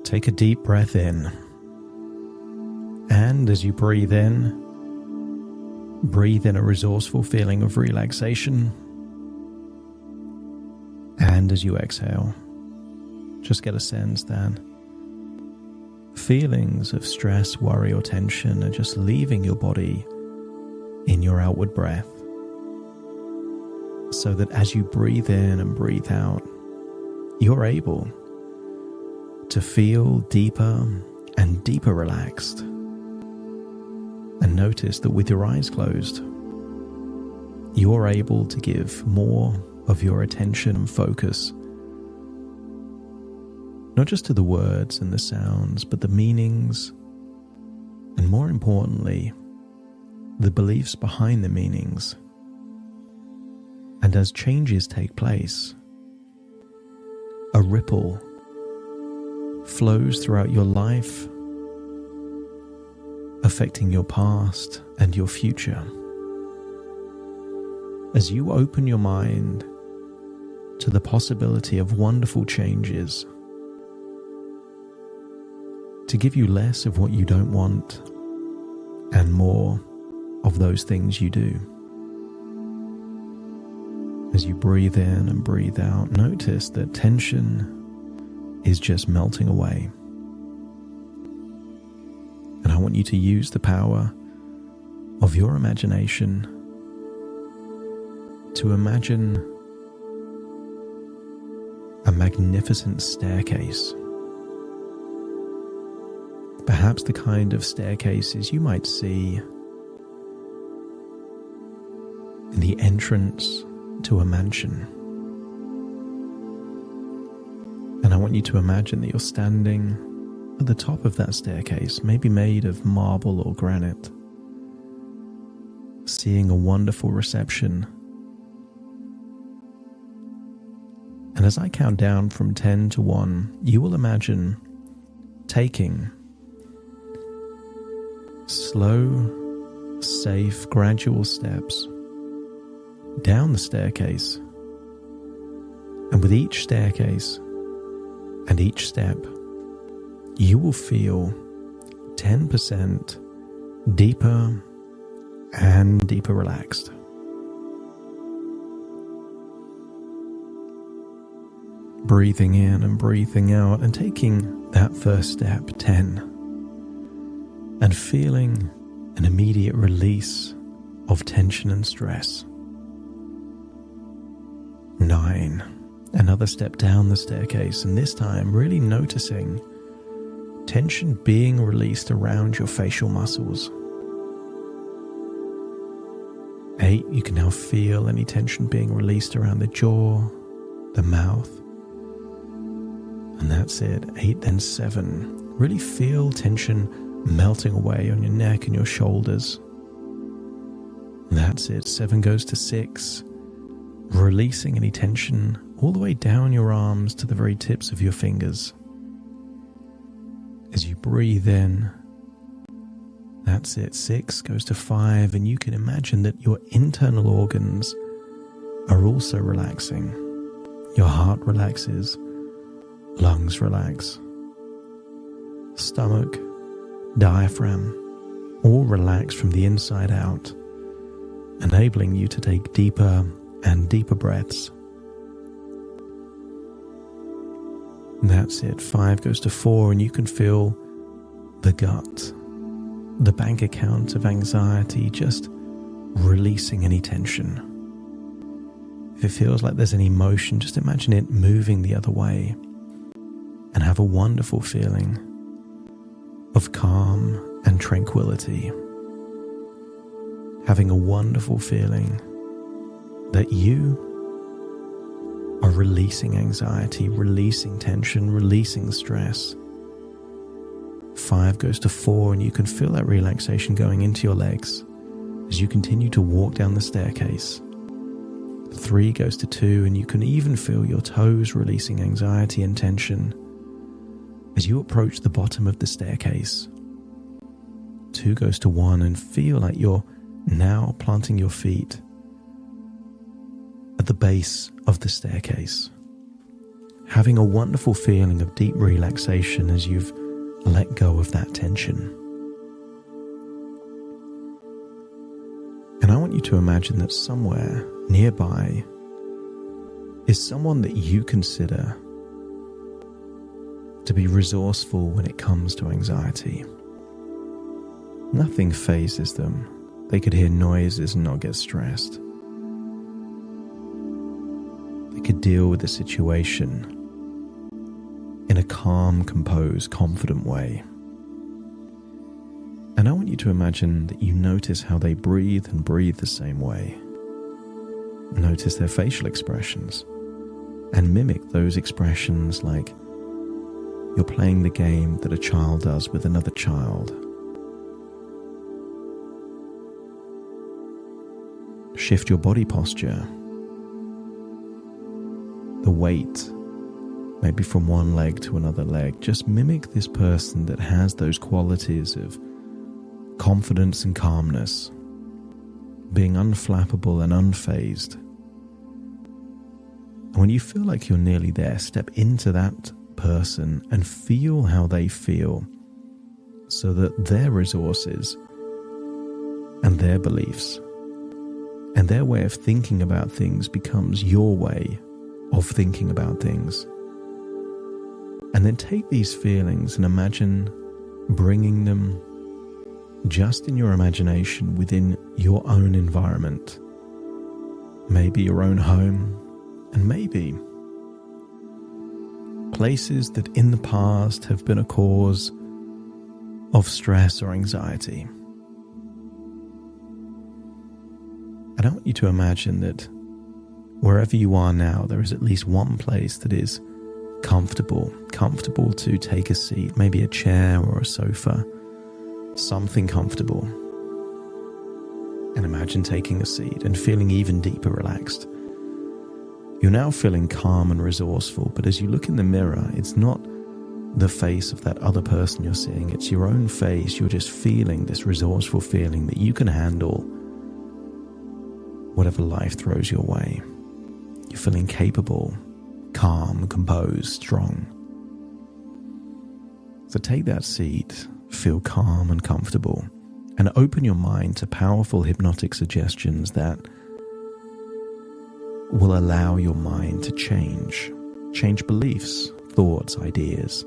Take a deep breath in. And as you breathe in a resourceful feeling of relaxation. And as you exhale, just get a sense that feelings of stress, worry, or tension are just leaving your body in your outward breath. So that as you breathe in and breathe out, you're able to feel deeper and deeper relaxed. And notice that with your eyes closed, you're able to give more of your attention and focus, not just to the words and the sounds, but the meanings, and more importantly, the beliefs behind the meanings. And as changes take place, a ripple flows throughout your life, affecting your past and your future. As you open your mind to the possibility of wonderful changes, to give you less of what you don't want and more of those things you do. As you breathe in and breathe out, notice that tension is just melting away. And I want you to use the power of your imagination to imagine a magnificent staircase. Perhaps the kind of staircases you might see in the entrance to a mansion. And I want you to imagine that you're standing at the top of that staircase, maybe made of marble or granite, seeing a wonderful reception. And as I count down from 10 to 1, you will imagine taking slow, safe, gradual steps down the staircase. And with each staircase and each step, you will feel 10% deeper and deeper relaxed. Breathing in and breathing out and taking that first step, 10, and feeling an immediate release of tension and stress. 9, another step down the staircase, and this time really noticing tension being released around your facial muscles. 8, you can now feel any tension being released around the jaw, the mouth. And that's it. 8, then 7. Really feel tension melting away on your neck and your shoulders. And that's it. 7 goes to 6. Releasing any tension all the way down your arms to the very tips of your fingers. As you breathe in, that's it. 6 goes to 5, and you can imagine that your internal organs are also relaxing. Your heart relaxes, lungs relax, stomach, diaphragm, all relax from the inside out, enabling you to take deeper and deeper breaths. And that's it. 5 goes to 4, and you can feel the gut, the bank account of anxiety, just releasing any tension. If it feels like there's any motion, just imagine it moving the other way and have a wonderful feeling of calm and tranquility. Having a wonderful feeling that you are releasing anxiety, releasing tension, releasing stress. 5 goes to 4, and you can feel that relaxation going into your legs as you continue to walk down the staircase. 3 goes to 2, and you can even feel your toes releasing anxiety and tension as you approach the bottom of the staircase. 2 goes to 1, and feel like you're now planting your feet at the base of the staircase. having a wonderful feeling of deep relaxation as you've let go of that tension. And I want you to imagine that somewhere nearby is someone that you consider to be resourceful when it comes to anxiety. Nothing phases them. They could hear noises and not get stressed. They could deal with the situation in a calm, composed, confident way. And I want you to imagine that you notice how they breathe and breathe the same way. Notice their facial expressions and mimic those expressions like you're playing the game that a child does with another child. Shift your body posture. The weight, maybe from one leg to another leg. Just mimic this person that has those qualities of confidence and calmness, being unflappable and unfazed. And when you feel like you're nearly there, step into that person and feel how they feel, so that their resources and their beliefs and their way of thinking about things becomes your way of thinking about things. And then take these feelings and imagine bringing them just in your imagination within your own environment, maybe your own home, and maybe places that in the past have been a cause of stress or anxiety. And I want you to imagine that wherever you are now, there is at least one place that is comfortable to take a seat, maybe a chair or a sofa, something comfortable. And imagine taking a seat and feeling even deeper relaxed. You're now feeling calm and resourceful, but as you look in the mirror, it's not the face of that other person you're seeing, it's your own face. You're just feeling this resourceful feeling that you can handle whatever life throws your way. You're feeling capable, calm, composed, strong. So take that seat, feel calm and comfortable, and open your mind to powerful hypnotic suggestions that will allow your mind to change beliefs, thoughts, ideas,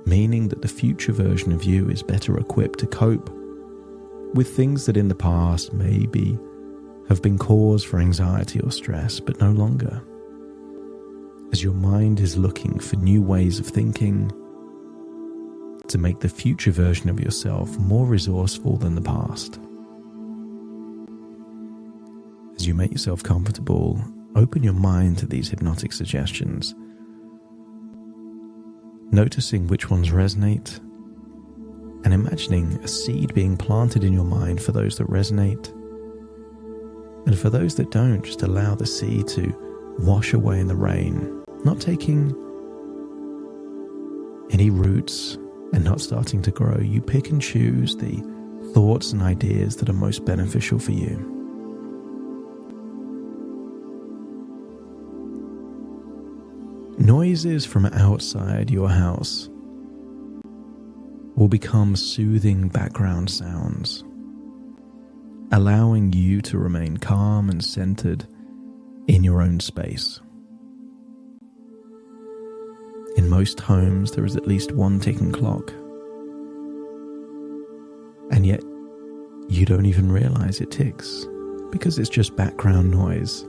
meaning that the future version of you is better equipped to cope with things that in the past maybe have been cause for anxiety or stress, but no longer. As your mind is looking for new ways of thinking to make the future version of yourself more resourceful than the past. As you make yourself comfortable, open your mind to these hypnotic suggestions, noticing which ones resonate, and imagining a seed being planted in your mind for those that resonate. And for those that don't, just allow the seed to wash away in the rain, not taking any roots and not starting to grow. You pick and choose the thoughts and ideas that are most beneficial for you. Noises from outside your house will become soothing background sounds, allowing you to remain calm and centered in your own space. In most homes, there is at least one ticking clock, and yet you don't even realize it ticks because it's just background noise.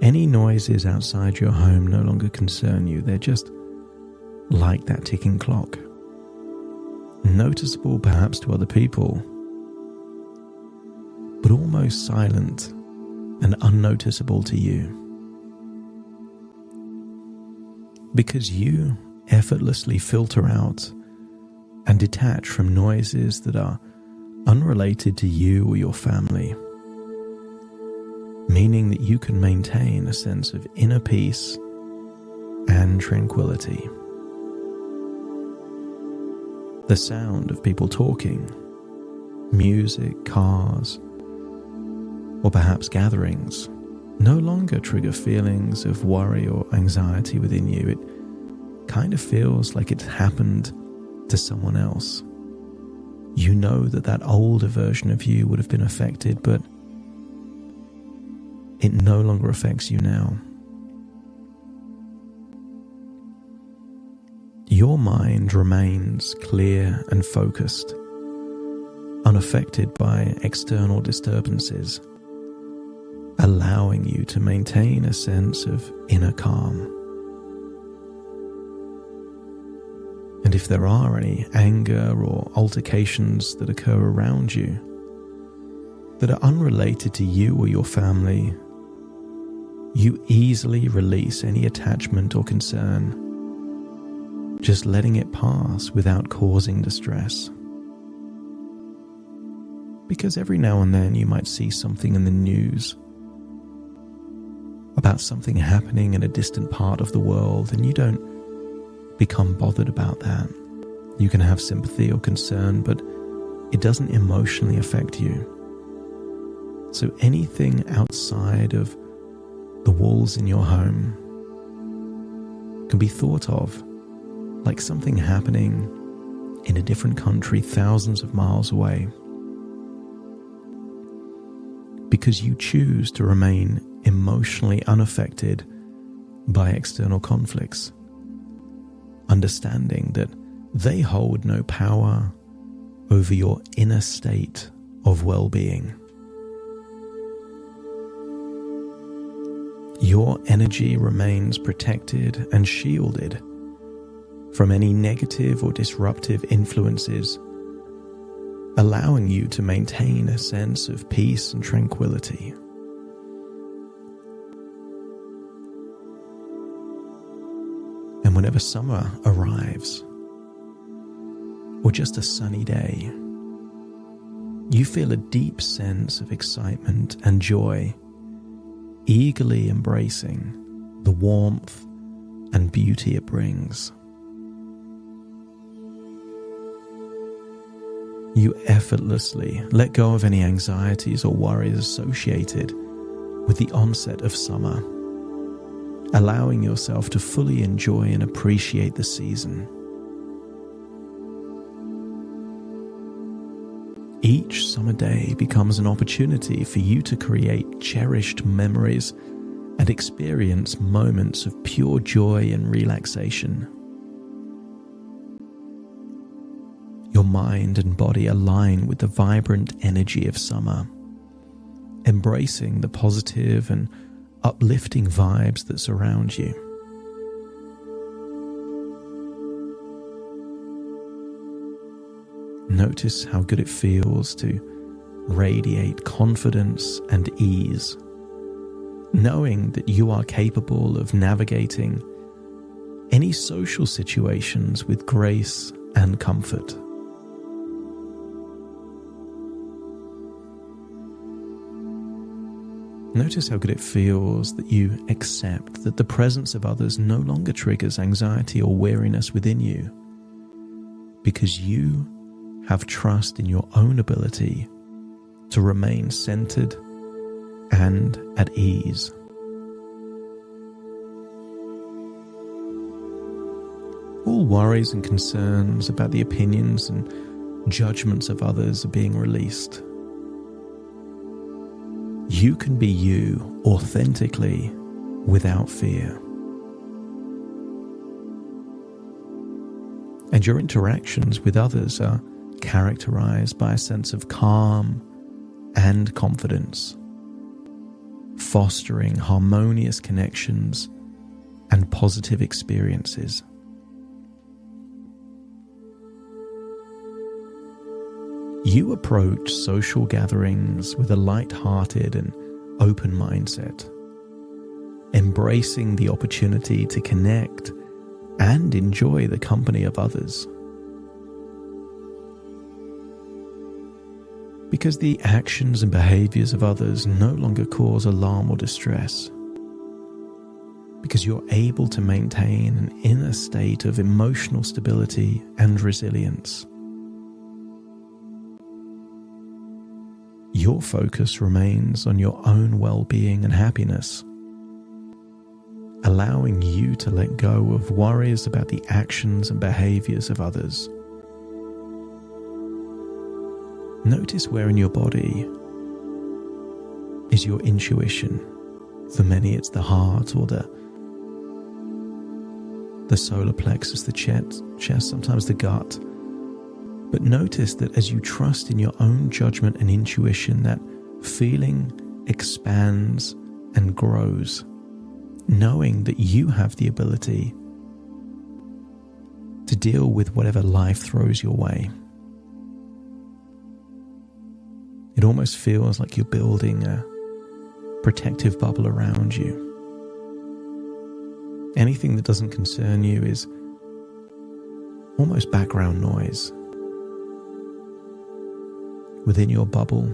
Any noises outside your home no longer concern you. They're just like that ticking clock, noticeable perhaps to other people, but almost silent and unnoticeable to you. Because you effortlessly filter out and detach from noises that are unrelated to you or your family, meaning that you can maintain a sense of inner peace and tranquility. The sound of people talking, music, cars, or perhaps gatherings no longer trigger feelings of worry or anxiety within you. It kind of feels like it's happened to someone else. You know that older version of you would have been affected, but it no longer affects you now. Your mind remains clear and focused, unaffected by external disturbances, allowing you to maintain a sense of inner calm. And if there are any anger or altercations that occur around you that are unrelated to you or your family, you easily release any attachment or concern, just letting it pass without causing distress. Because every now and then you might see something in the news about something happening in a distant part of the world, and you don't become bothered about that. You can have sympathy or concern, but it doesn't emotionally affect you. So anything outside of the walls in your home can be thought of like something happening in a different country thousands of miles away, because you choose to remain emotionally unaffected by external conflicts, understanding that they hold no power over your inner state of well-being. Your energy remains protected and shielded from any negative or disruptive influences, allowing you to maintain a sense of peace and tranquility. And whenever summer arrives, or just a sunny day, you feel a deep sense of excitement and joy, eagerly embracing the warmth and beauty it brings. You effortlessly let go of any anxieties or worries associated with the onset of summer, allowing yourself to fully enjoy and appreciate the season. Each summer day becomes an opportunity for you to create cherished memories and experience moments of pure joy and relaxation. Your mind and body align with the vibrant energy of summer, embracing the positive and uplifting vibes that surround you. Notice how good it feels to radiate confidence and ease, knowing that you are capable of navigating any social situations with grace and comfort. Notice how good it feels that you accept that the presence of others no longer triggers anxiety or weariness within you, because you have trust in your own ability to remain centered and at ease. All worries and concerns about the opinions and judgments of others are being released. You can be you authentically without fear. And your interactions with others are characterized by a sense of calm and confidence, fostering harmonious connections and positive experiences. You approach social gatherings with a light-hearted and open mindset, embracing the opportunity to connect and enjoy the company of others. Because the actions and behaviors of others no longer cause alarm or distress. Because you're able to maintain an inner state of emotional stability and resilience. your focus remains on your own well-being and happiness, allowing you to let go of worries about the actions and behaviors of others. Notice where in your body is your intuition. For many, it's the heart or the solar plexus, the chest, sometimes the gut. But notice that as you trust in your own judgment and intuition, that feeling expands and grows, knowing that you have the ability to deal with whatever life throws your way. It almost feels like you're building a protective bubble around you. Anything that doesn't concern you is almost background noise. Within your bubble,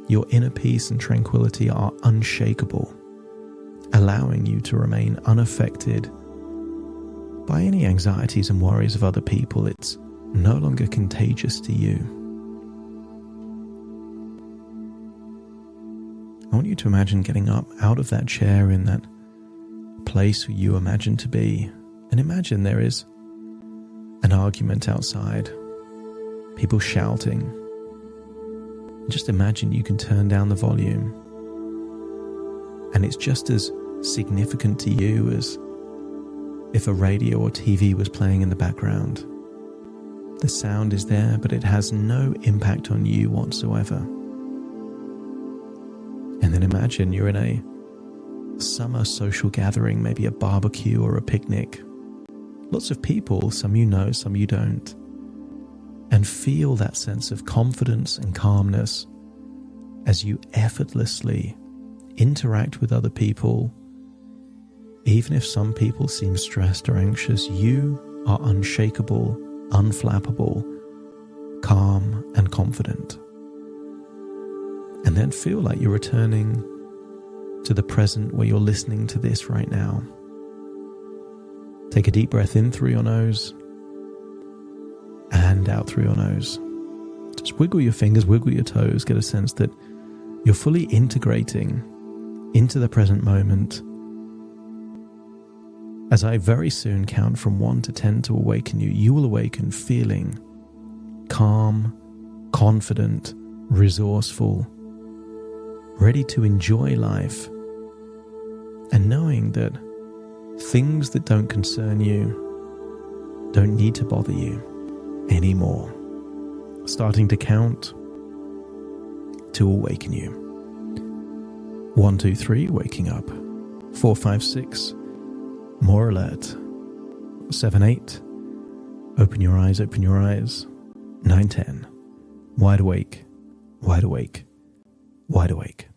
your inner peace and tranquility are unshakable, allowing you to remain unaffected by any anxieties and worries of other people. It's no longer contagious to you. I want you to imagine getting up out of that chair in that place where you imagine to be, and imagine there is an argument outside, people shouting. Just imagine you can turn down the volume, and it's just as significant to you as if a radio or TV was playing in the background. The sound is there, but it has no impact on you whatsoever. And then imagine you're in a summer social gathering, maybe a barbecue or a picnic. Lots of people, some you know, some you don't. And feel that sense of confidence and calmness as you effortlessly interact with other people. Even if some people seem stressed or anxious, you are unshakable, unflappable, calm and confident. And then feel like you're returning to the present where you're listening to this right now. Take a deep breath in through your nose and out through your nose. Just wiggle your fingers, wiggle your toes, get a sense that you're fully integrating into the present moment. As I very soon count from 1 to 10 to awaken you, you will awaken feeling calm, confident, resourceful, ready to enjoy life, and knowing that things that don't concern you don't need to bother you anymore. Starting to count to awaken you. 1, 2, 3, waking up. 4, 5, 6, more alert. 7, 8, open your eyes, open your eyes. 9, 10, wide awake, wide awake, wide awake.